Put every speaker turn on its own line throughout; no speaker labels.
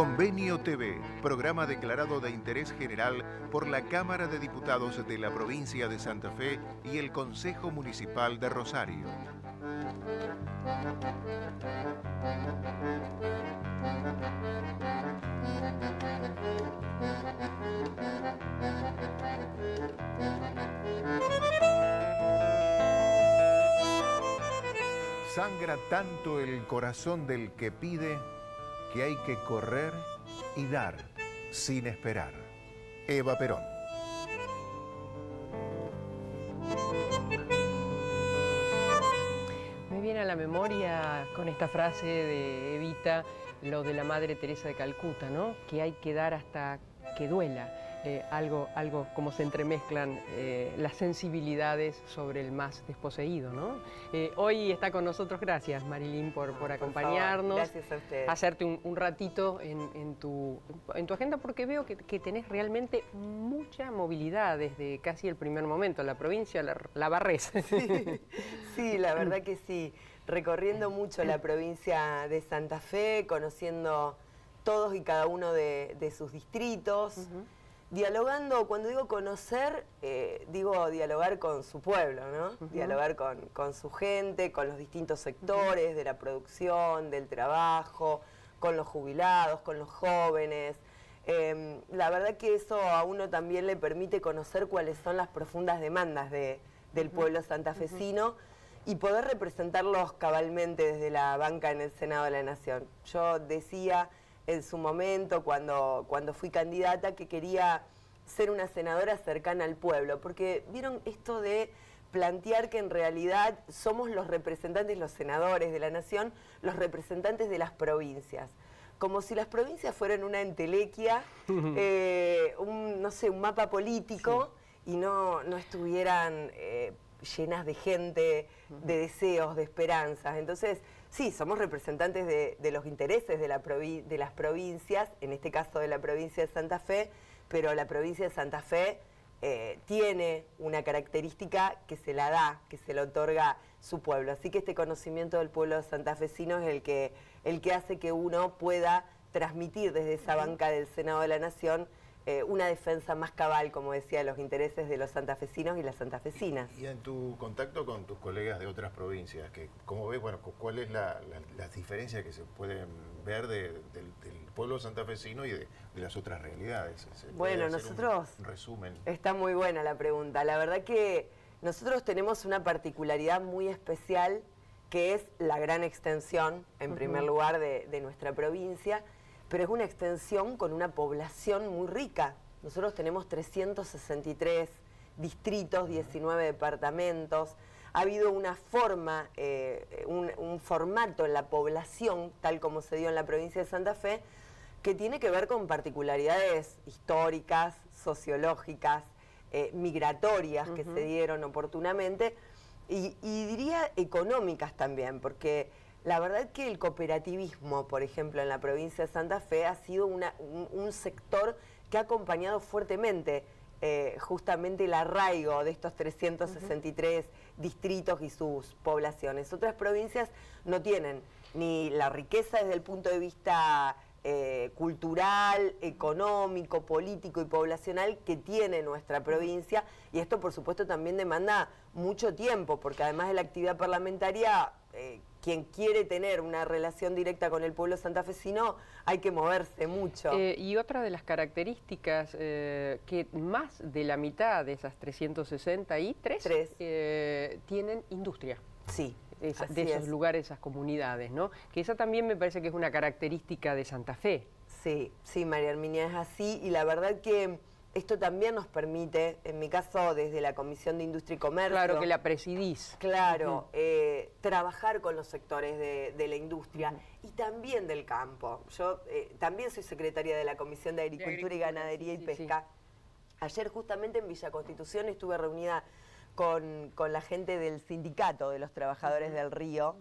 Convenio TV, programa declarado de interés general por la Cámara de Diputados de la Provincia de Santa Fe y el Consejo Municipal de Rosario. Sangra tanto el corazón del que pide que hay que correr y dar sin esperar. Eva Perón.
Me viene a la memoria con esta frase de Evita lo de la Madre Teresa de Calcuta, ¿no? Que hay que dar hasta que duela. Algo como se entremezclan las sensibilidades sobre el más desposeído, ¿no? Hoy está con nosotros, gracias Marilyn por acompañarnos.
Gracias a ustedes.
Hacerte un ratito en tu agenda, porque veo que tenés realmente mucha movilidad desde casi el primer momento. La provincia la barrés.
Sí, la verdad que sí. Recorriendo mucho la provincia de Santa Fe, conociendo todos y cada uno de sus distritos. Dialogando, cuando digo conocer, digo dialogar con su pueblo, ¿no? Dialogar con su gente, con los distintos sectores de la producción, del trabajo, con los jubilados, con los jóvenes. La verdad que eso a uno también le permite conocer cuáles son las profundas demandas del pueblo santafesino y poder representarlos cabalmente desde la banca en el Senado de la Nación. Yo decía en su momento, cuando fui candidata, que quería ser una senadora cercana al pueblo, porque vieron esto de plantear que en realidad somos los representantes, los senadores de la nación, los representantes de las provincias, como si las provincias fueran una entelequia, no sé, un mapa político, sí, y no estuvieran llenas de gente, de deseos, de esperanzas. Entonces, sí, somos representantes de los intereses de las provincias, en este caso de la provincia de Santa Fe, pero la provincia de Santa Fe tiene una característica que se la da, que se la otorga su pueblo. Así que este conocimiento del pueblo santafesino es el que hace que uno pueda transmitir desde esa banca del Senado de la Nación una defensa más cabal, como decía, de los intereses de los santafesinos y las santafesinas.
Y en tu contacto con tus colegas de otras provincias, ¿cómo ves, bueno, cuál es las diferencias que se pueden ver del pueblo santafesino y de las otras realidades?
Bueno, nosotros...
Un resumen.
Está muy buena la pregunta. La verdad que nosotros tenemos una particularidad muy especial, que es la gran extensión, en primer lugar, de nuestra provincia, pero es una extensión con una población muy rica. Nosotros tenemos 363 distritos, 19 departamentos. Ha habido una forma, un formato en la población, tal como se dio en la provincia de Santa Fe, que tiene que ver con particularidades históricas, sociológicas, migratorias que se dieron oportunamente, y diría económicas también, porque la verdad que el cooperativismo, por ejemplo, en la provincia de Santa Fe ha sido un sector que ha acompañado fuertemente justamente el arraigo de estos 363 distritos y sus poblaciones. Otras provincias no tienen ni la riqueza desde el punto de vista cultural, económico, político y poblacional que tiene nuestra provincia, y esto por supuesto también demanda mucho tiempo, porque además de la actividad parlamentaria, quien quiere tener una relación directa con el pueblo santafesino hay que moverse mucho.
Y otra de las características, que más de la mitad de esas 363 tienen industria.
Sí.
De esos lugares, esas comunidades, ¿no? Que esa también me parece que es una característica de Santa Fe.
Sí, sí, María Herminia, es así, y la verdad que esto también nos permite, en mi caso desde la Comisión de Industria y Comercio...
Claro, que la presidís.
Claro, trabajar con los sectores de la industria y también del campo. Yo también soy secretaria de la Comisión de Agricultura y Ganadería y Pesca. Sí. Ayer justamente en Villa Constitución estuve reunida con la gente del sindicato de los trabajadores del río,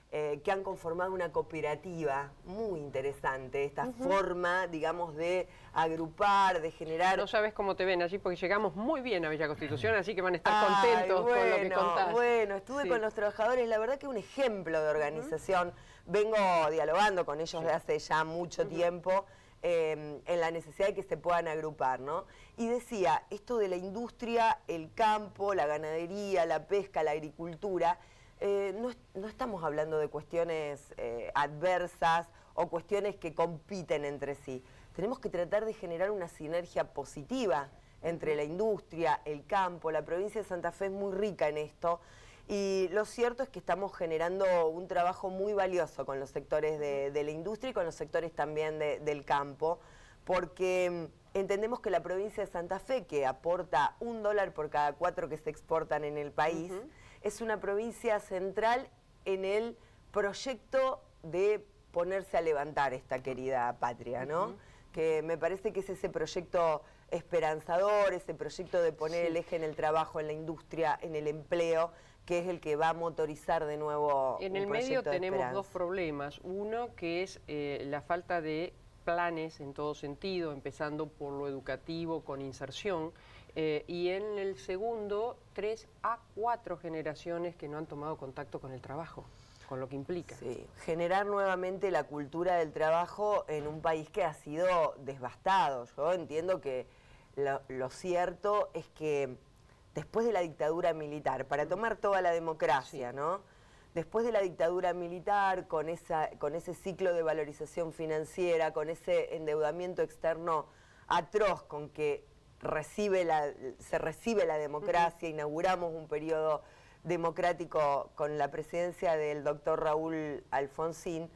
que han conformado una cooperativa muy interesante, esta forma, digamos, de agrupar, de generar...
No sabes cómo te ven allí, porque llegamos muy bien a Villa Constitución, así que van a estar contentos con lo que contás.
Bueno, estuve con los trabajadores, la verdad que un ejemplo de organización. Vengo dialogando con ellos de hace ya mucho tiempo, en la necesidad de que se puedan agrupar, ¿no? Y decía, esto de la industria, el campo, la ganadería, la pesca, la agricultura, no estamos hablando de cuestiones adversas o cuestiones que compiten entre sí. Tenemos que tratar de generar una sinergia positiva entre la industria, el campo. La provincia de Santa Fe es muy rica en esto. Y lo cierto es que estamos generando un trabajo muy valioso con los sectores de la industria y con los sectores también del campo, porque entendemos que la provincia de Santa Fe, que aporta $1 por cada 4 que se exportan en el país, es una provincia central en el proyecto de ponerse a levantar esta querida patria, ¿no? Que me parece que es ese proyecto esperanzador, ese proyecto de poner el eje en el trabajo, en la industria, en el empleo, que es el que va a motorizar de nuevo
en el medio tenemos dos problemas. Uno que es la falta de planes en todo sentido, empezando por lo educativo con inserción, y en el segundo, 3 a 4 generaciones que no han tomado contacto con el trabajo, con lo que implica.
Sí, generar nuevamente la cultura del trabajo en un país que ha sido devastado. Yo entiendo que lo cierto es que después de la dictadura militar, para tomar toda la democracia, ¿no? Después de la dictadura militar, con ese ciclo de valorización financiera, con ese endeudamiento externo atroz con que se recibe la democracia, inauguramos un periodo democrático con la presidencia del doctor Raúl Alfonsín,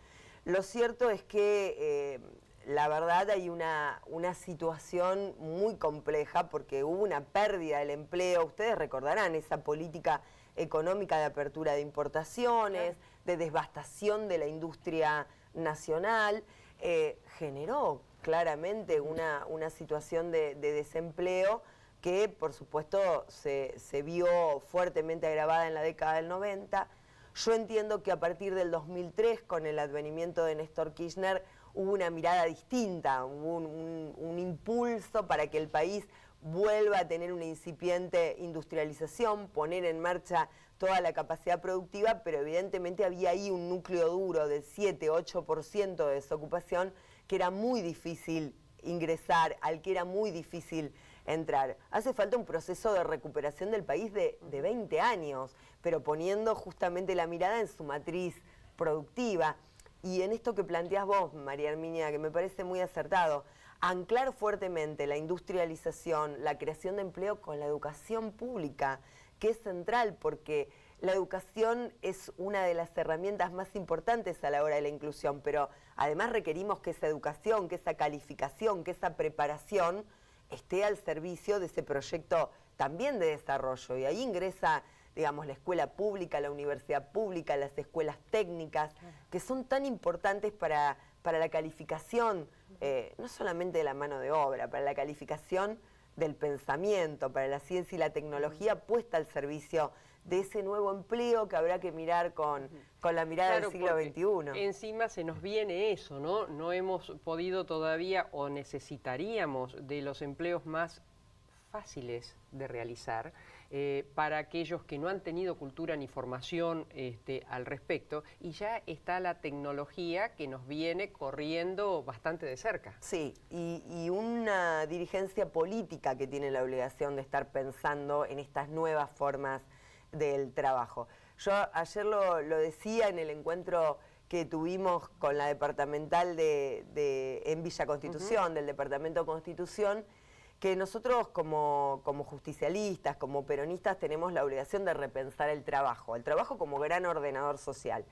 lo cierto es que la verdad hay una situación muy compleja porque hubo una pérdida del empleo. Ustedes recordarán esa política económica de apertura de importaciones, de devastación de la industria nacional, generó claramente una situación de desempleo que por supuesto se vio fuertemente agravada en la década del 90. Yo entiendo que a partir del 2003, con el advenimiento de Néstor Kirchner, hubo una mirada distinta, hubo un impulso para que el país vuelva a tener una incipiente industrialización, poner en marcha toda la capacidad productiva, pero evidentemente había ahí un núcleo duro del 7-8% de desocupación que era muy difícil ingresar, al que era muy difícil entrar. Hace falta un proceso de recuperación del país de 20 años, pero poniendo justamente la mirada en su matriz productiva. Y en esto que planteás vos, María Herminia, que me parece muy acertado, anclar fuertemente la industrialización, la creación de empleo con la educación pública, que es central porque la educación es una de las herramientas más importantes a la hora de la inclusión, pero además requerimos que esa educación, que esa calificación, que esa preparación esté al servicio de ese proyecto también de desarrollo. Y ahí ingresa, digamos, la escuela pública, la universidad pública, las escuelas técnicas, que son tan importantes para la calificación, no solamente de la mano de obra, para la calificación del pensamiento, para la ciencia y la tecnología puesta al servicio de ese nuevo empleo que habrá que mirar con la mirada del siglo XXI.
Encima se nos viene eso, ¿no? No hemos podido todavía o necesitaríamos de los empleos más fáciles de realizar para aquellos que no han tenido cultura ni formación al respecto, y ya está la tecnología que nos viene corriendo bastante de cerca.
Sí, y una dirigencia política que tiene la obligación de estar pensando en estas nuevas formas del trabajo. Yo ayer lo decía en el encuentro que tuvimos con la departamental en Villa Constitución, del Departamento Constitución, que nosotros como justicialistas, como peronistas, tenemos la obligación de repensar el trabajo como gran ordenador social.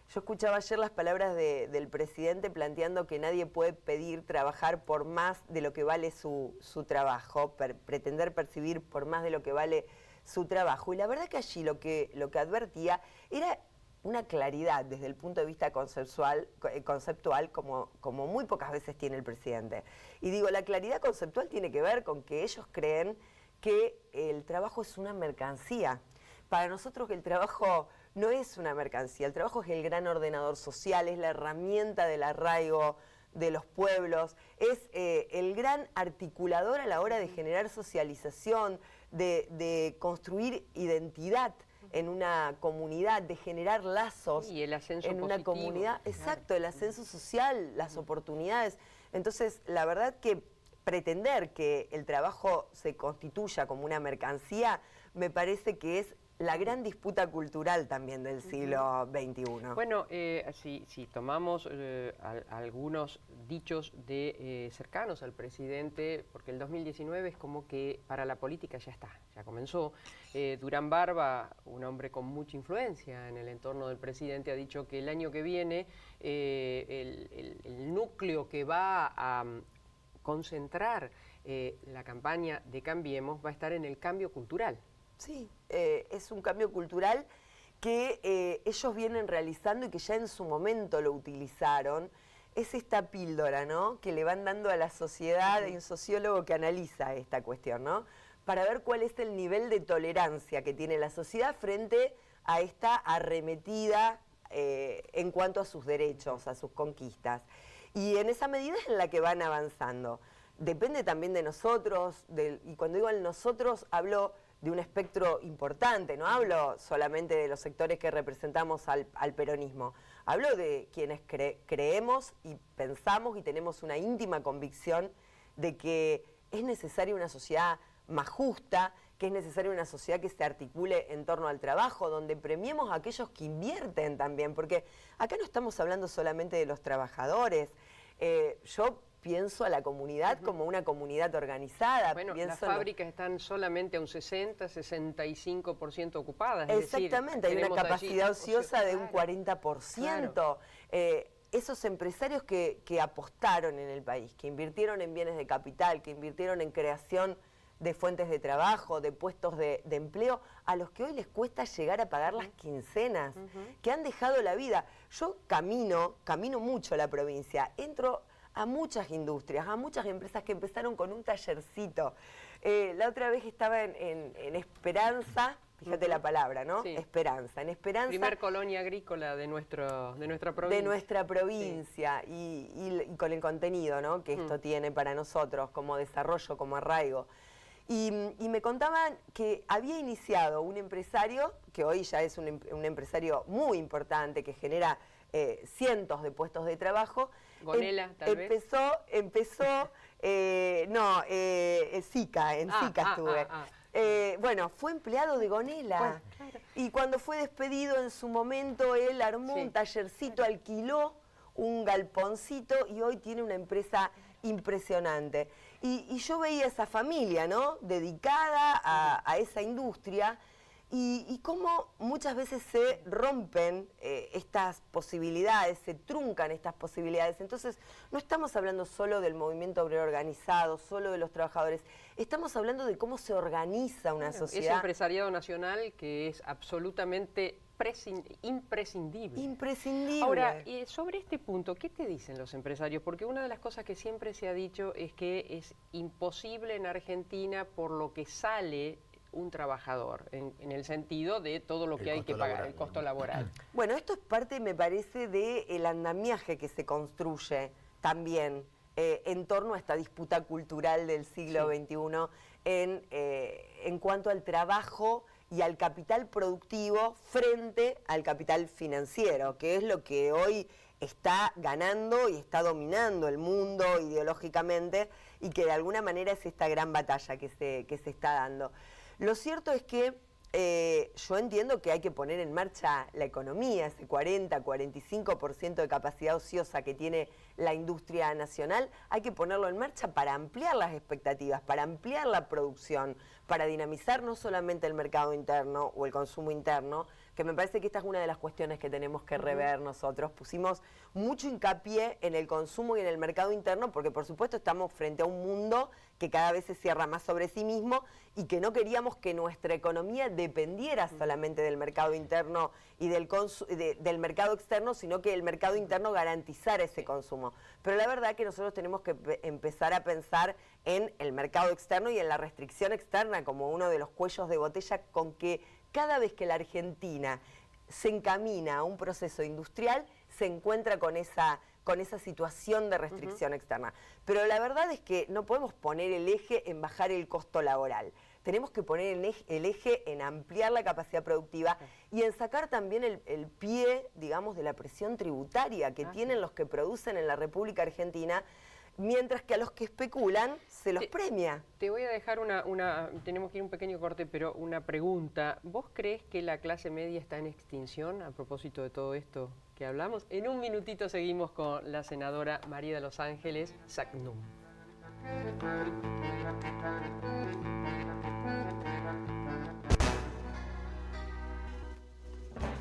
Yo escuchaba ayer las palabras del presidente planteando que nadie puede pedir trabajar por más de lo que vale su trabajo, pretender percibir por más de lo que vale su trabajo. Y la verdad que allí lo que advertía era una claridad desde el punto de vista conceptual como muy pocas veces tiene el presidente. Y digo, la claridad conceptual tiene que ver con que ellos creen que el trabajo es una mercancía. Para nosotros el trabajo no es una mercancía, el trabajo es el gran ordenador social, es la herramienta del arraigo de los pueblos, es el gran articulador a la hora de generar socialización, de construir identidad en una comunidad, de generar lazos
y el ascenso
en
positivo,
una comunidad. Exacto, el ascenso social, las oportunidades. Entonces, la verdad que pretender que el trabajo se constituya como una mercancía, me parece que es la gran disputa cultural también del siglo XXI.
Bueno, si tomamos algunos dichos de cercanos al presidente, porque el 2019 es como que para la política ya está, ya comenzó. Durán Barba, un hombre con mucha influencia en el entorno del presidente, ha dicho que el año que viene el núcleo que va a concentrar la campaña de Cambiemos va a estar en el cambio cultural.
Sí, es un cambio cultural que ellos vienen realizando y que ya en su momento lo utilizaron. Es esta píldora, ¿no?, que le van dando a la sociedad. Hay un sociólogo que analiza esta cuestión, ¿no?, para ver cuál es el nivel de tolerancia que tiene la sociedad frente a esta arremetida en cuanto a sus derechos, a sus conquistas. Y en esa medida es en la que van avanzando. Depende también de nosotros, y cuando digo el nosotros hablo de un espectro importante, no hablo solamente de los sectores que representamos al peronismo, hablo de quienes creemos y pensamos y tenemos una íntima convicción de que es necesaria una sociedad más justa, que es necesaria una sociedad que se articule en torno al trabajo, donde premiemos a aquellos que invierten también, porque acá no estamos hablando solamente de los trabajadores. Yo pienso a la comunidad como una comunidad organizada.
Bueno, las fábricas están solamente a un 60-65% ocupadas.
Exactamente, hay una capacidad ociosa de un 40%. Claro. Esos empresarios que apostaron en el país, que invirtieron en bienes de capital, que invirtieron en creación de fuentes de trabajo, de puestos de empleo, a los que hoy les cuesta llegar a pagar las quincenas, que han dejado la vida. Yo camino mucho la provincia, entro a muchas industrias, a muchas empresas que empezaron con un tallercito. La otra vez estaba en Esperanza, fíjate la palabra, ¿no? Sí. Esperanza. En Esperanza.
Primer colonia agrícola de nuestra provincia.
De nuestra provincia, sí. y con el contenido, ¿no?, que esto tiene para nosotros como desarrollo, como arraigo. Y me contaban que había iniciado un empresario, que hoy ya es un empresario muy importante, que genera cientos de puestos de trabajo.
Gonela, tal vez.
Empezó, Sica, en Sica estuve. Bueno, fue empleado de Gonela. Bueno, claro. Y cuando fue despedido en su momento, él armó un tallercito, alquiló un galponcito y hoy tiene una empresa impresionante. Y yo veía esa familia, ¿no?, dedicada a esa industria. Y cómo muchas veces se rompen estas posibilidades, se truncan estas posibilidades. Entonces, no estamos hablando solo del movimiento obrero organizado, solo de los trabajadores. Estamos hablando de cómo se organiza una sociedad.
Ese empresariado nacional que es absolutamente imprescindible.
Imprescindible.
Ahora, sobre este punto, ¿qué te dicen los empresarios? Porque una de las cosas que siempre se ha dicho es que es imposible en Argentina por lo que sale un trabajador, en el sentido de todo lo que hay que pagar, el costo laboral.
Bueno, esto es parte, me parece, del andamiaje que se construye también en torno a esta disputa cultural del siglo XXI en cuanto al trabajo y al capital productivo frente al capital financiero, que es lo que hoy está ganando y está dominando el mundo ideológicamente y que de alguna manera es esta gran batalla que se está dando. Lo cierto es que yo entiendo que hay que poner en marcha la economía, ese 40-45% de capacidad ociosa que tiene la industria nacional, hay que ponerlo en marcha para ampliar las expectativas, para ampliar la producción, para dinamizar no solamente el mercado interno o el consumo interno, que me parece que esta es una de las cuestiones que tenemos que rever nosotros. Pusimos mucho hincapié en el consumo y en el mercado interno porque, por supuesto, estamos frente a un mundo que cada vez se cierra más sobre sí mismo y que no queríamos que nuestra economía dependiera solamente del mercado interno y del mercado externo, sino que el mercado interno garantizara ese consumo. Pero la verdad que nosotros tenemos que empezar a pensar en el mercado externo y en la restricción externa como uno de los cuellos de botella con que cada vez que la Argentina se encamina a un proceso industrial, se encuentra con esa situación de restricción externa. Pero la verdad es que no podemos poner el eje en bajar el costo laboral. Tenemos que poner el eje en ampliar la capacidad productiva y en sacar también el pie, digamos, de la presión tributaria que tienen los que producen en la República Argentina, mientras que a los que especulan se los premia.
Te voy a dejar tenemos que ir a un pequeño corte, pero una pregunta. ¿Vos crees que la clase media está en extinción a propósito de todo esto que hablamos? En un minutito seguimos con la senadora María de los Ángeles Sacnum.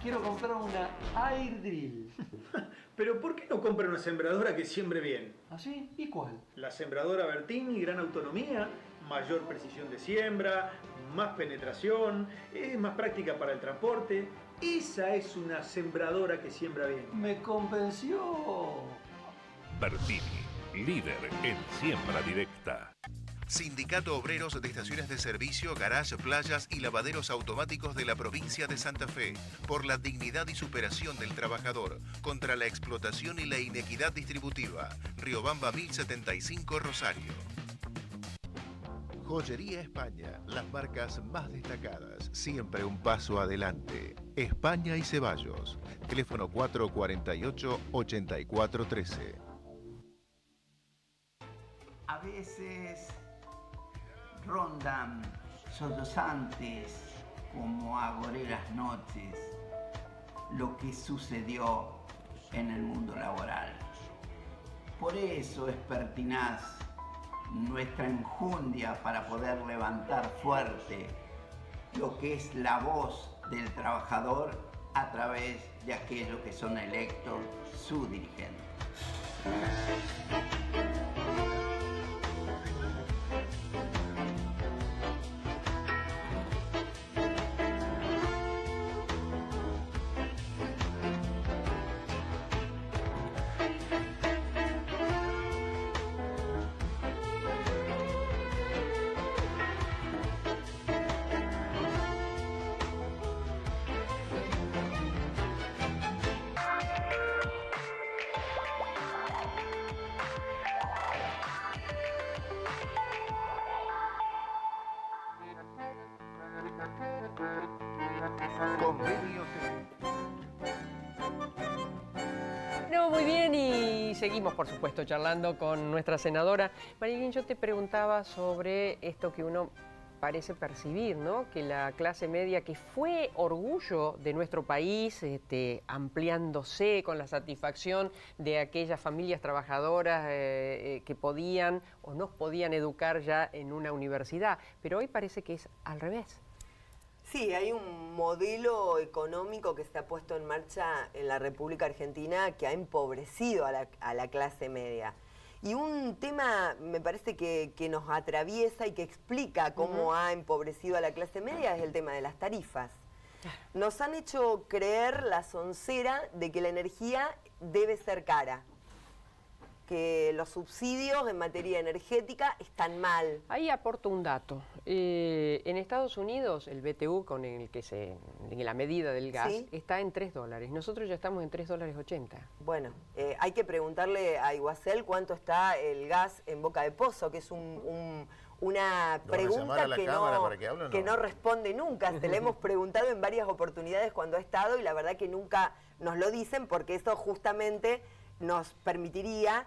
Quiero comprar una Air Drill.
Pero ¿por qué no compra una sembradora que siembre bien?
¿Ah, sí? ¿Y cuál?
La sembradora Bertini, gran autonomía, mayor precisión de siembra, más penetración, es más práctica para el transporte. Esa es una sembradora que siembra bien.
Me convenció.
Bertini, líder en siembra directa.
Sindicato Obreros de Estaciones de Servicio, Garage, Playas y Lavaderos Automáticos de la provincia de Santa Fe. Por la dignidad y superación del trabajador. Contra la explotación y la inequidad distributiva. Riobamba 1075, Rosario. Joyería España. Las marcas más destacadas. Siempre un paso adelante. España y Ceballos. Teléfono 448-8413.
A veces rondan sollozantes como agoreras noches lo que sucedió en el mundo laboral. Por eso es pertinaz nuestra enjundia para poder levantar fuerte lo que es la voz del trabajador a través de aquellos que son electos su dirigente.
Convenio.
No, muy bien, y seguimos, por supuesto, charlando con nuestra senadora. Marilyn, yo te preguntaba sobre esto que uno parece percibir, ¿no? Que la clase media, que fue orgullo de nuestro país, ampliándose con la satisfacción de aquellas familias trabajadoras que podían o no podían educar ya en una universidad, pero hoy parece que es al revés.
Sí, hay un modelo económico que se ha puesto en marcha en la República Argentina que ha empobrecido a la clase media. Y un tema, me parece que nos atraviesa y que explica cómo ha empobrecido a la clase media es el tema de las tarifas. Nos han hecho creer la soncera de que la energía debe ser cara, que los subsidios en materia energética están mal.
Ahí aporto un dato. En Estados Unidos, el BTU, con el que en la medida del gas,
¿sí?,
está en $3. Nosotros ya estamos en $3.80.
Bueno, hay que preguntarle a Iguacel cuánto está el gas en Boca de Pozo, que es una pregunta que no responde nunca. Se le hemos preguntado en varias oportunidades cuando ha estado y la verdad que nunca nos lo dicen, porque eso justamente nos permitiría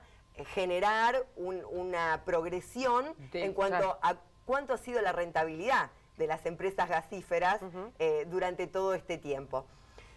generar una progresión en cuanto a cuánto ha sido la rentabilidad de las empresas gasíferas durante todo este tiempo.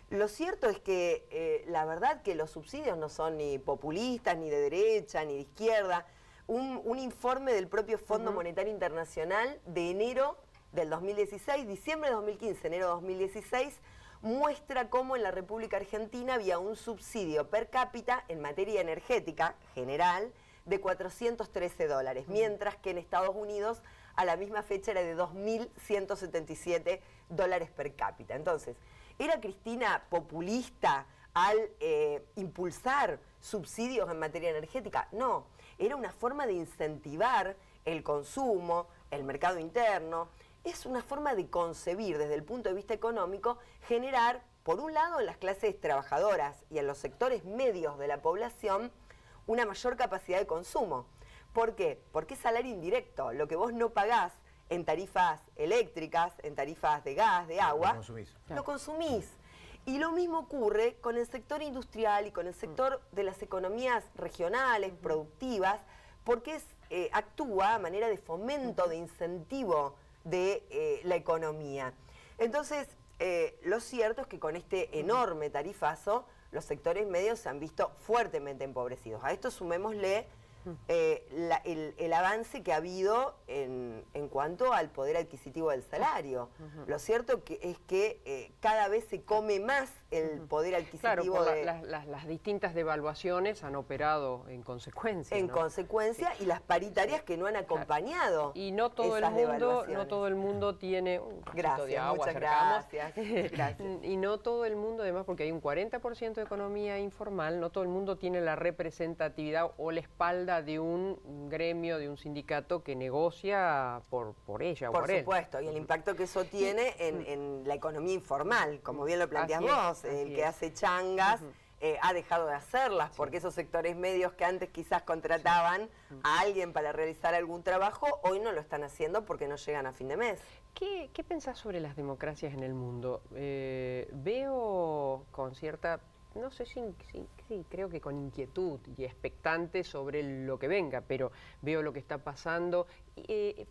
Lo cierto es que la verdad que los subsidios no son ni populistas, ni de derecha, ni de izquierda. Un informe del propio Fondo Monetario Internacional de enero del 2016, diciembre de 2015, enero de 2016, muestra cómo en la República Argentina había un subsidio per cápita en materia energética general de $413, mientras que en Estados Unidos a la misma fecha era de $2.177 per cápita. Entonces, ¿era Cristina populista al impulsar subsidios en materia energética? No, era una forma de incentivar el consumo, el mercado interno. Es una forma de concebir desde el punto de vista económico, generar, por un lado, en las clases trabajadoras y en los sectores medios de la población, una mayor capacidad de consumo. ¿Por qué? Porque es salario indirecto. Lo que vos no pagás en tarifas eléctricas, en tarifas de gas, de agua, lo consumís. Y lo mismo ocurre con el sector industrial y con el sector de las economías regionales, productivas, porque actúa a manera de fomento, de incentivo de la economía. Entonces, lo cierto es que con este enorme tarifazo, los sectores medios se han visto fuertemente empobrecidos. A esto sumémosle el avance que ha habido en cuanto al poder adquisitivo del salario. Lo cierto es que cada vez se come más el poder adquisitivo.
Claro, las distintas devaluaciones han operado en consecuencia.
En consecuencia, y las paritarias que no han acompañado.
Y no todo el mundo tiene un vasito de agua,
muchas
acercamos.
gracias.
Y no todo el mundo, además, porque hay un 40% de economía informal, no todo el mundo tiene la representatividad o la espalda de un gremio, de un sindicato que negocia por ella o por él.
Por supuesto, y el impacto que eso tiene en la economía informal, como bien lo planteas vos, el que hace changas ha dejado de hacerlas, porque esos sectores medios que antes quizás contrataban a alguien para realizar algún trabajo, hoy no lo están haciendo porque no llegan a fin de mes.
¿Qué pensás sobre las democracias en el mundo? Veo con cierta... No sé si creo que con inquietud y expectante sobre lo que venga, pero veo lo que está pasando.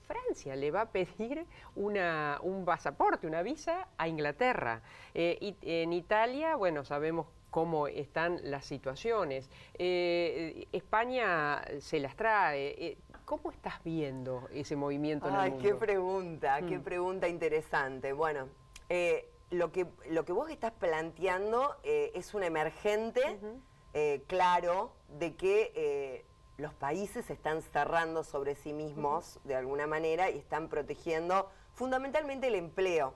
Francia le va a pedir un pasaporte, una visa a Inglaterra. Y en Italia, bueno, sabemos cómo están las situaciones. España se las trae. ¿Cómo estás viendo ese movimiento en el mundo?
Qué pregunta interesante. Bueno, lo que vos estás planteando es un emergente claro de que los países se están cerrando sobre sí mismos de alguna manera y están protegiendo fundamentalmente el empleo.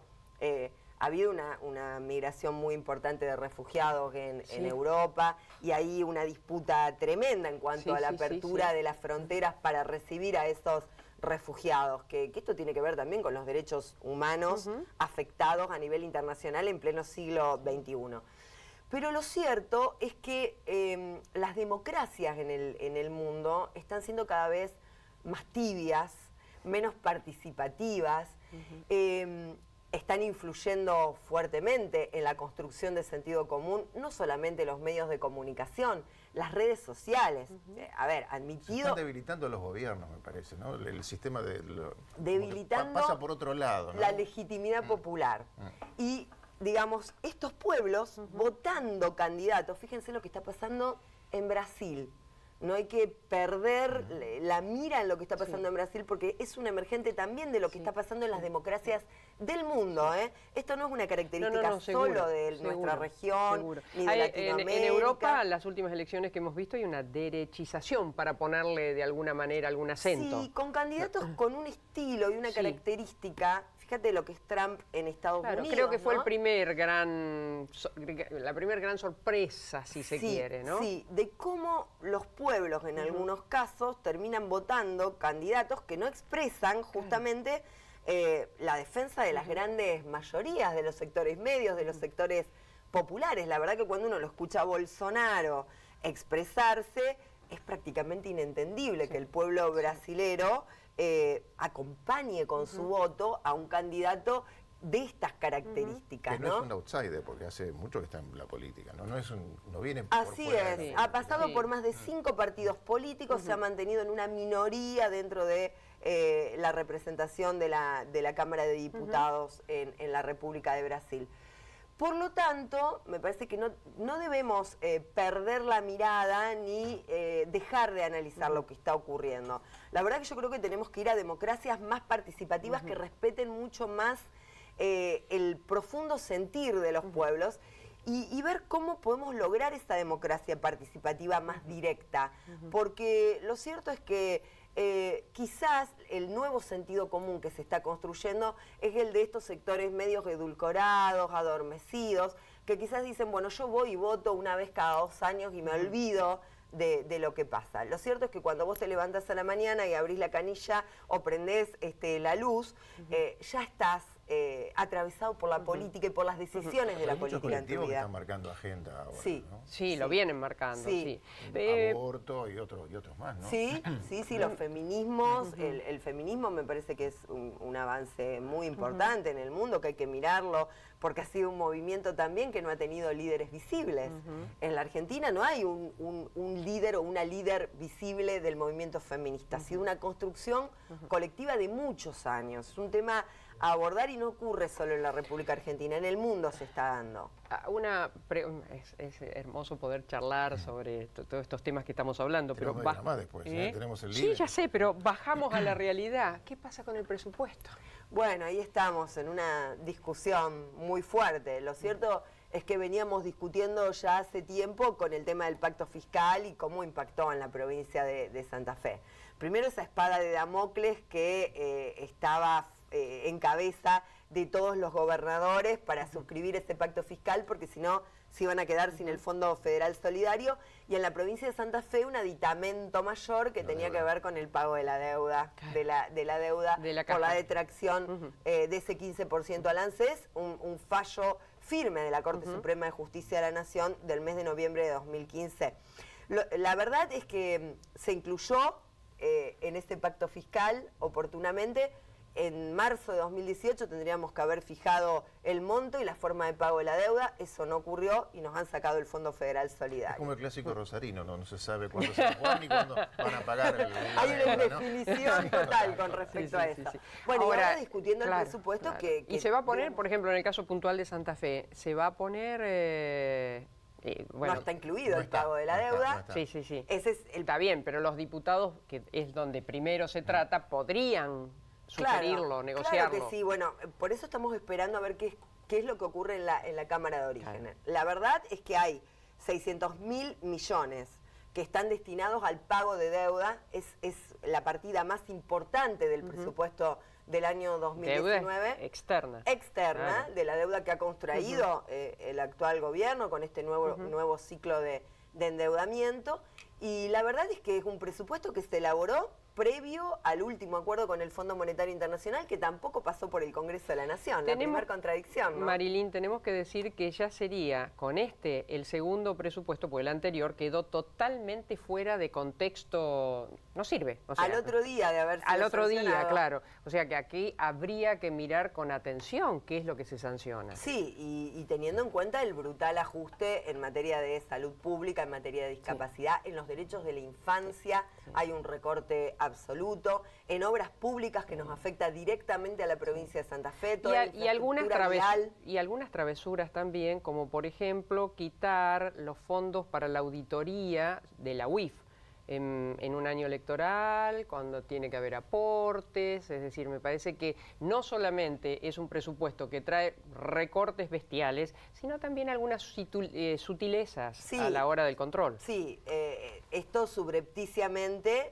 Ha habido una migración muy importante de refugiados en Europa y hay una disputa tremenda en cuanto a la apertura de las fronteras para recibir a esos refugiados, que esto tiene que ver también con los derechos humanos afectados a nivel internacional en pleno siglo XXI. Pero lo cierto es que las democracias en el mundo están siendo cada vez más tibias, menos participativas, están influyendo fuertemente en la construcción de sentido común, no solamente los medios de comunicación, las redes sociales. A ver, admitido...
Se están debilitando los gobiernos, me parece, ¿no? El sistema
debilitando
pasa por otro lado, ¿no?
La legitimidad popular. Y, digamos, estos pueblos votando candidatos, fíjense lo que está pasando en Brasil. No hay que perder la mira en lo que está pasando en Brasil, porque es un emergente también de lo que está pasando en las democracias del mundo. Esto no es una característica solo de nuestra región, ni de Latinoamérica.
En Europa, las últimas elecciones que hemos visto, hay una derechización, para ponerle de alguna manera algún acento.
Sí, con candidatos con un estilo y una característica. Fíjate lo que es Trump en Estados Unidos.
Creo que fue la primera gran sorpresa, si se quiere, ¿no?
Sí, de cómo los pueblos en algunos casos terminan votando candidatos que no expresan justamente la defensa de las grandes mayorías de los sectores medios, de los sectores populares. La verdad que cuando uno lo escucha a Bolsonaro expresarse, es prácticamente inentendible que el pueblo brasilero acompañe con su voto a un candidato de estas características.
Que no es un outsider, porque hace mucho que está en la política, ¿no? No viene por
Así
fuera
es, ha pasado por más de 5 partidos políticos, se ha mantenido en una minoría dentro de la representación de la Cámara de Diputados en la República de Brasil. Por lo tanto, me parece que no debemos perder la mirada ni dejar de analizar lo que está ocurriendo. La verdad que yo creo que tenemos que ir a democracias más participativas que respeten mucho más el profundo sentir de los pueblos y ver cómo podemos lograr esa democracia participativa más directa. Porque lo cierto es que quizás el nuevo sentido común que se está construyendo es el de estos sectores medios edulcorados, adormecidos, que quizás dicen, bueno, yo voy y voto una vez cada 2 años y me olvido de lo que pasa. Lo cierto es que cuando vos te levantás a la mañana y abrís la canilla o prendés la luz, ya estás atravesado por la política y por las decisiones de la
Hay muchos
política en tu
colectivos que
vida.
están marcando agenda ahora,
Sí.
¿no?
Sí, lo vienen marcando, sí.
Aborto y otros más, ¿no?
Sí, los feminismos, el feminismo me parece que es un avance muy importante en el mundo, que hay que mirarlo, porque ha sido un movimiento también que no ha tenido líderes visibles. En la Argentina no hay un líder o una líder visible del movimiento feminista, ha sido una construcción colectiva de muchos años, es un tema a abordar y no ocurre solo en la República Argentina, en el mundo se está dando.
Es hermoso poder charlar sobre todos estos temas que estamos hablando, pero
Tenemos más después, tenemos el
sí,
líder.
ya sé, pero bajamos a la realidad. ¿Qué pasa con el presupuesto?
Bueno, ahí estamos en una discusión muy fuerte. Lo cierto es que veníamos discutiendo ya hace tiempo con el tema del pacto fiscal y cómo impactó en la provincia de Santa Fe. Primero esa espada de Damocles que estaba en cabeza de todos los gobernadores para suscribir ese pacto fiscal, porque si no se iban a quedar sin el Fondo Federal Solidario, y en la provincia de Santa Fe un aditamento mayor que tenía que ver con el pago de la deuda, de la deuda por la detracción de ese 15% al ANSES, un fallo firme de la Corte Suprema de Justicia de la Nación del mes de noviembre de 2015. La verdad es que se incluyó en ese pacto fiscal oportunamente. En marzo de 2018 tendríamos que haber fijado el monto y la forma de pago de la deuda. Eso no ocurrió y nos han sacado el Fondo Federal Solidario.
Es como el clásico rosarino, no se sabe cuándo se va a jugar ni cuándo van a pagar
Hay una indefinición total con respecto a eso. Bueno, ahora discutiendo el presupuesto que...
Y se va a poner, por ejemplo, en el caso puntual de Santa Fe, se va a poner...
no está incluido el pago de la deuda.
Sí.
Ese es
Está bien, pero los diputados, que es donde primero se trata, podrían sugerirlo, negociarlo.
Claro que sí, bueno, por eso estamos esperando a ver qué es lo que ocurre en la Cámara de Orígenes. La verdad es que hay 600.000 millones que están destinados al pago de deuda, es la partida más importante del presupuesto del año 2019.
Deuda externa.
Externa, de la deuda que ha contraído el actual gobierno con este nuevo ciclo de endeudamiento. Y la verdad es que es un presupuesto que se elaboró previo al último acuerdo con el Fondo Monetario Internacional, que tampoco pasó por el Congreso de la Nación. La primera contradicción, ¿no?
Marilyn, tenemos que decir que ya sería con el segundo presupuesto, porque el anterior quedó totalmente fuera de contexto, no sirve. O sea,
al otro día de haber sido
al otro día,
sancionado.
claro. O sea que aquí habría que mirar con atención qué es lo que se sanciona.
Sí, y teniendo en cuenta el brutal ajuste en materia de salud pública, en materia de discapacidad, en los derechos de la infancia, hay un recorte absoluto, en obras públicas que nos afecta directamente a la provincia de Santa Fe,
y algunas travesuras también, como por ejemplo quitar los fondos para la auditoría de la UIF en un año electoral, cuando tiene que haber aportes. Es decir, me parece que no solamente es un presupuesto que trae recortes bestiales, sino también algunas sutilezas a la hora del control.
Sí, esto subrepticiamente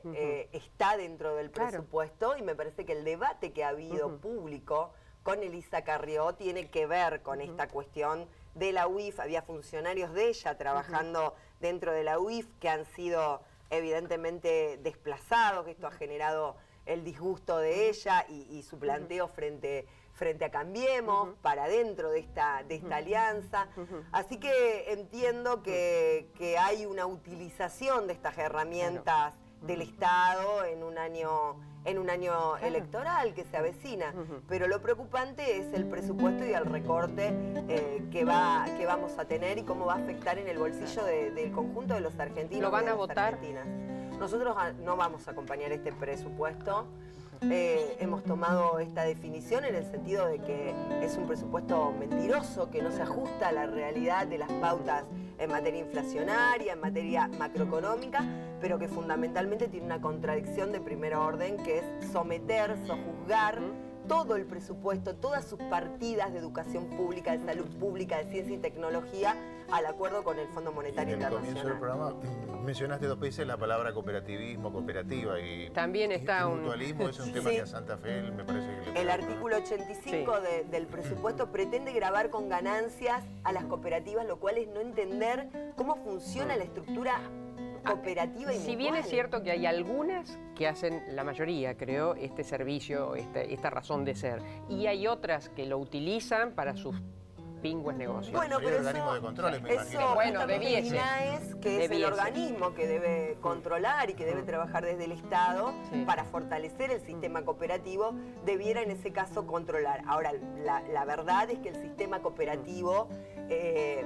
está dentro del presupuesto, y me parece que el debate que ha habido público con Elisa Carrió tiene que ver con esta cuestión de la UIF. Había funcionarios de ella trabajando dentro de la UIF que han sido evidentemente desplazados, que esto ha generado el disgusto de ella y su planteo frente a Cambiemos, para dentro de esta alianza. Así que entiendo que hay una utilización de estas herramientas del Estado en un año electoral que se avecina, pero lo preocupante es el presupuesto y el recorte que vamos a tener y cómo va a afectar en el bolsillo del conjunto de los argentinos.
¿Lo van a votar?
Argentinas. Nosotros no vamos a acompañar este presupuesto. Hemos tomado esta definición en el sentido de que es un presupuesto mentiroso, que no se ajusta a la realidad de las pautas en materia inflacionaria, en materia macroeconómica, pero que fundamentalmente tiene una contradicción de primer orden, que es someter, sojuzgar todo el presupuesto, todas sus partidas de educación pública, de salud pública, de ciencia y tecnología, al acuerdo con el Fondo Monetario Internacional.
En el comienzo del programa mencionaste 2 veces la palabra cooperativismo, cooperativa, y
también está
mutualismo es un tema que a Santa Fe me parece que le...
El artículo 85 del presupuesto pretende gravar con ganancias a las cooperativas, lo cual es no entender cómo funciona la estructura cooperativa y
Si bien es cierto que hay algunas que hacen, la mayoría creo, este servicio, esta razón de ser, y hay otras que lo utilizan para sus pingües negocios.
Bueno,
Sería
pero
el organismo de controles, me imagino.
eso
Bueno,
justamente
debiese.
INAES, que es el
Debiese.
organismo que debe controlar y que debe trabajar desde el Estado
Sí.
para fortalecer el sistema cooperativo, debiera en ese caso controlar. Ahora, la verdad es que el sistema cooperativo,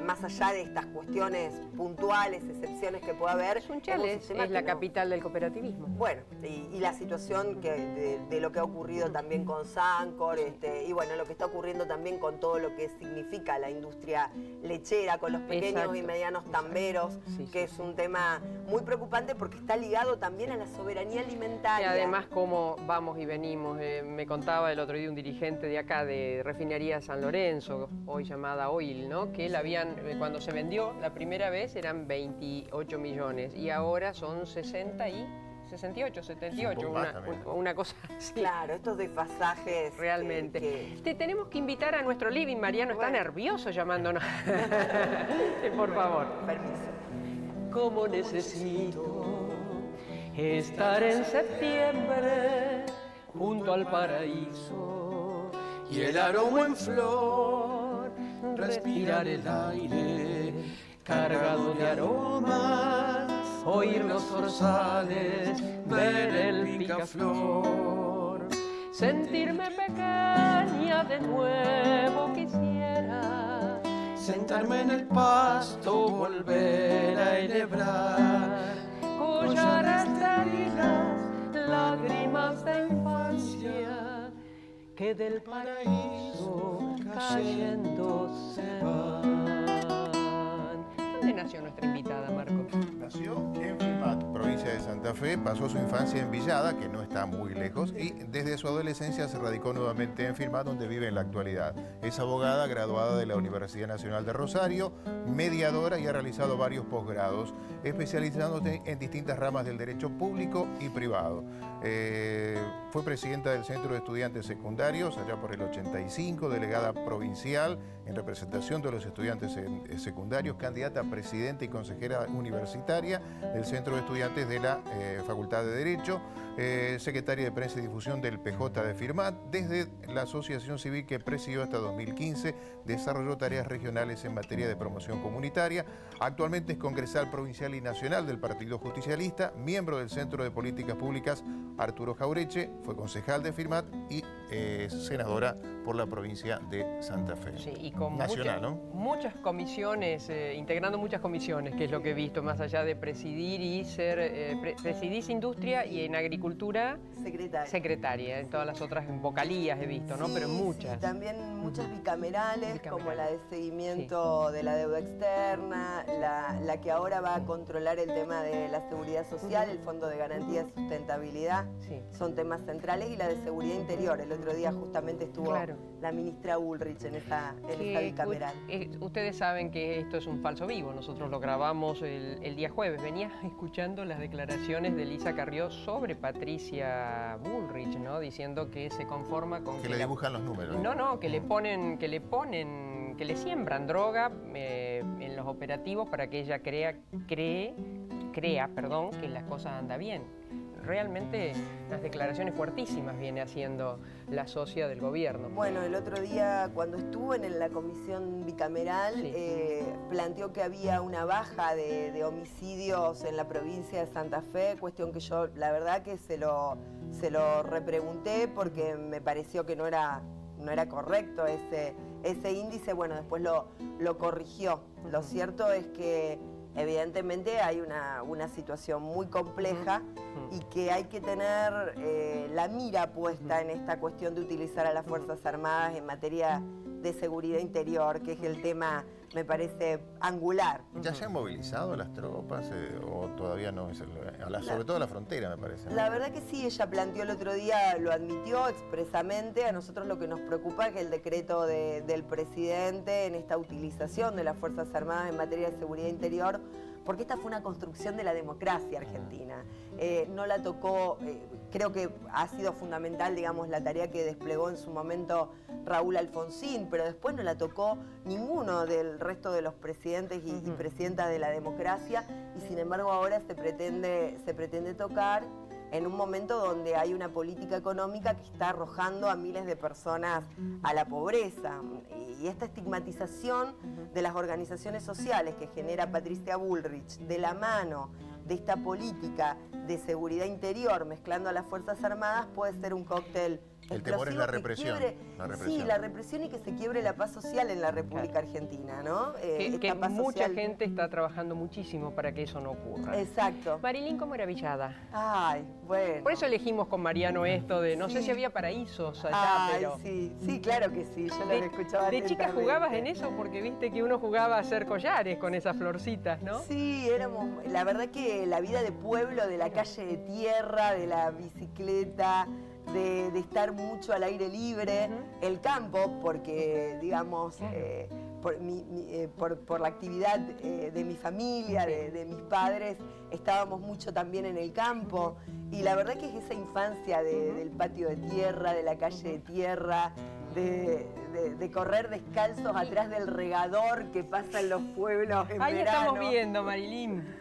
más allá de estas cuestiones puntuales, excepciones que pueda haber,
Sunchales
sistema
es la
que no-
capital del cooperativismo.
Bueno, y la situación de lo que ha ocurrido también con Sancor, y bueno, lo que está ocurriendo también con todo lo que significa la industria lechera, con los pequeños
Exacto.
y medianos tamberos,
Sí,
que
sí,
es un tema muy preocupante porque está ligado también a la soberanía
Y
alimentaria.
además cómo vamos y venimos. Me contaba el otro día un dirigente de acá, de Refinería San Lorenzo, hoy llamada Oil, ¿no? Que la habían, cuando se vendió la primera vez eran 28 millones y ahora son 68, 78,
Un poco más también.
una cosa así.
Claro, estos desfasajes.
Realmente.
que-
Te tenemos que invitar a nuestro living. Mariano está
Bueno.
nervioso llamándonos. Sí, por favor.
Permiso.
Cómo necesito estar en septiembre junto al paraíso y el aroma en flor, respirar el aire cargado de aromas, oír los zorzales, ver el picaflor, sentirme pequeña de nuevo quisiera. Sentarme en el pasto, volver a enhebrar collares de heridas, lágrimas de infancia que del paraíso cayendo se van. ¿Dónde nació nuestra invitada, Marco?
Nació en Filmat, provincia de Santa Fe, pasó su infancia en Villada, que no está muy lejos, y desde su adolescencia se radicó nuevamente en Filmat, donde vive en la actualidad. Es abogada graduada de la Universidad Nacional de Rosario, mediadora y ha realizado varios posgrados, especializándose en distintas ramas del derecho público y privado. Fue presidenta del Centro de Estudiantes Secundarios allá por el 85, delegada provincial en representación de los estudiantes secundarios, candidata a presidenta y consejera universitaria del Centro de Estudiantes de la Facultad de Derecho, secretaria de Prensa y Difusión del PJ de Firmat. Desde la asociación civil que presidió hasta 2015, desarrolló tareas regionales en materia de promoción comunitaria. Actualmente es congresal provincial y nacional del Partido Justicialista, miembro del Centro de Políticas Públicas Arturo Jaureche, fue concejal de Firmat y senadora por la provincia de Santa Fe.
Sí, y con
Nacional,
muchas comisiones, integrando muchas comisiones, que es lo que he visto, más allá de presidir y ser, presidís industria y en agricultura, secretaria. En todas las otras vocalías he visto, ¿no? Pero muchas.
Sí, también muchas bicamerales, como la
Bicamerales.
de seguimiento de la deuda externa, la que ahora va a controlar el tema de la seguridad social, el Fondo de Garantía y Sustentabilidad,
Sí.
son temas centrales, y la de seguridad interior. El otro día justamente estuvo
Claro.
la ministra Bullrich en esta
Que,
bicameral.
ustedes saben que esto es un falso vivo, nosotros lo grabamos el día jueves. Venía escuchando las declaraciones de Elisa Carrió sobre Patricia Bullrich, ¿no? Diciendo que se conforma con
Que le dibujan los números.
No, que le siembran droga en los operativos para que ella crea, que las cosas andan bien. Realmente las declaraciones fuertísimas viene haciendo la socia del gobierno.
Bueno, el otro día cuando estuvo en la comisión bicameral, planteó que había una baja de homicidios en la provincia de Santa Fe, cuestión que yo la verdad que se lo repregunté porque me pareció que no era correcto ese índice. Bueno, después lo corrigió. Lo cierto es que evidentemente hay una situación muy compleja y que hay que tener la mira puesta en esta cuestión de utilizar a las Fuerzas Armadas en materia de seguridad interior, que es el tema, me parece, angular.
¿Ya se han movilizado las tropas o todavía no? Sobre todo a la frontera, me parece.
La verdad que sí, ella planteó el otro día, lo admitió expresamente. A nosotros lo que nos preocupa es que el decreto del presidente en esta utilización de las Fuerzas Armadas en materia de seguridad interior, porque esta fue una construcción de la democracia argentina. No la tocó creo que ha sido fundamental, digamos, la tarea que desplegó en su momento Raúl Alfonsín, pero después no la tocó ninguno del resto de los presidentes y presidentas de la democracia, y sin embargo ahora se pretende tocar en un momento donde hay una política económica que está arrojando a miles de personas a la pobreza. Y esta estigmatización de las organizaciones sociales que genera Patricia Bullrich, de la mano de esta política de seguridad interior mezclando a las Fuerzas Armadas, puede ser un cóctel.
El temor es la represión.
Sí, la represión y que se quiebre la paz social en la República Argentina, ¿no?
Que mucha gente está trabajando muchísimo para que eso no ocurra.
Exacto.
Marilyn, ¿cómo era Villada?
Ay, bueno.
Por eso elegimos con Mariano esto de, no sé si había paraísos allá, pero...
Sí, claro que sí, yo lo escuchaba
¿De chica jugabas en eso? Porque viste que uno jugaba a hacer collares con esas florcitas, ¿no?
Sí, la verdad que la vida de pueblo, de la calle de tierra, de la bicicleta, de estar mucho al aire libre, el campo, porque digamos, por la actividad de mi familia, de mis padres, estábamos mucho también en el campo, y la verdad que es esa infancia del patio de tierra, de la calle de tierra, de correr descalzos atrás del regador que pasa en los pueblos en
Ahí
verano.
estamos viendo, Marilyn.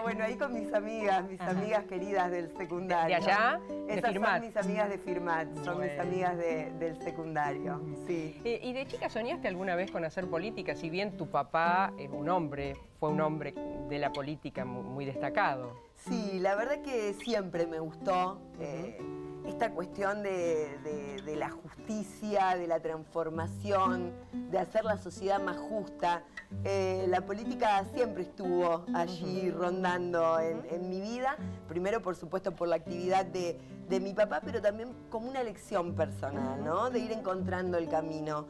Bueno, ahí con mis amigas queridas del secundario.
¿De allá?
Esas son mis amigas de Firmat, son mis amigas del secundario, sí.
¿Y de chica soñaste alguna vez con hacer política? Si bien tu papá es un hombre, fue un hombre de la política muy destacado.
Sí, la verdad que siempre me gustó esta cuestión de la justicia, de la transformación, de hacer la sociedad más justa. La política siempre estuvo allí rondando en mi vida, primero por supuesto por la actividad de mi papá, pero también como una elección personal, ¿no? De ir encontrando el camino.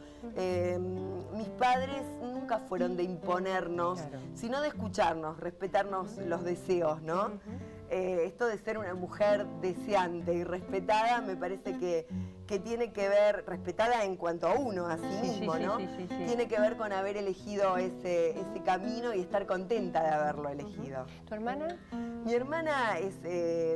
Mis padres nunca fueron de imponernos, sino de escucharnos, respetarnos los deseos, ¿no? Esto de ser una mujer deseante y respetada me parece que tiene que ver, respetada en cuanto a uno, a sí mismo, ¿no?
Sí.
Tiene que ver con haber elegido ese camino y estar contenta de haberlo elegido.
¿Tu hermana?
Mi hermana es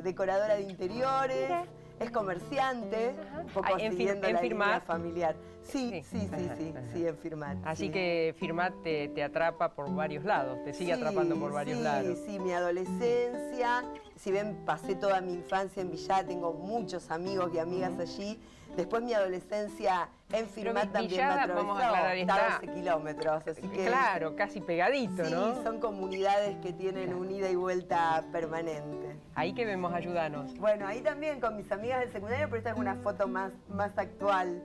decoradora de interiores, es comerciante, un poco siguiendo la línea familiar. Sí, en Firmat.
Así que Firmat te atrapa por varios lados, te sigue atrapando por varios lados.
Sí, mi adolescencia, si bien pasé toda mi infancia en Villada, tengo muchos amigos y amigas allí. Después mi adolescencia en Firmat también me atravesó,
vamos a aclarar, está
12 kilómetros, así que...
Claro, casi pegadito, ¿no?
Sí, son comunidades que tienen un ida y vuelta permanente.
Ahí que vemos, ayúdanos.
Bueno, ahí también con mis amigas del secundario, pero esta es una foto más actual.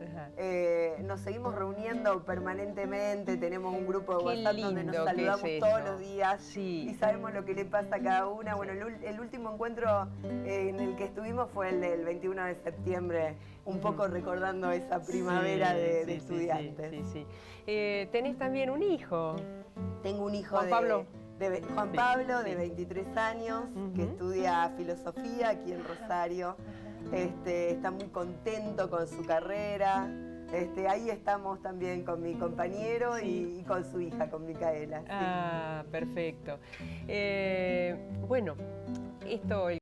Nos seguimos reuniendo permanentemente, tenemos un grupo de WhatsApp donde nos saludamos todos los días y sabemos lo que le pasa a cada una. Bueno, el último encuentro en el que estuvimos fue el del 21 de septiembre, un poco recordando esa primavera de estudiantes.
Sí. Tenés también un hijo.
Tengo un hijo
Juan Pablo.
Juan Pablo, de 23 años, que estudia filosofía aquí en Rosario. Está muy contento con su carrera. Ahí estamos también con mi compañero y con su hija, con Micaela.
Ah, perfecto. Bueno, esto...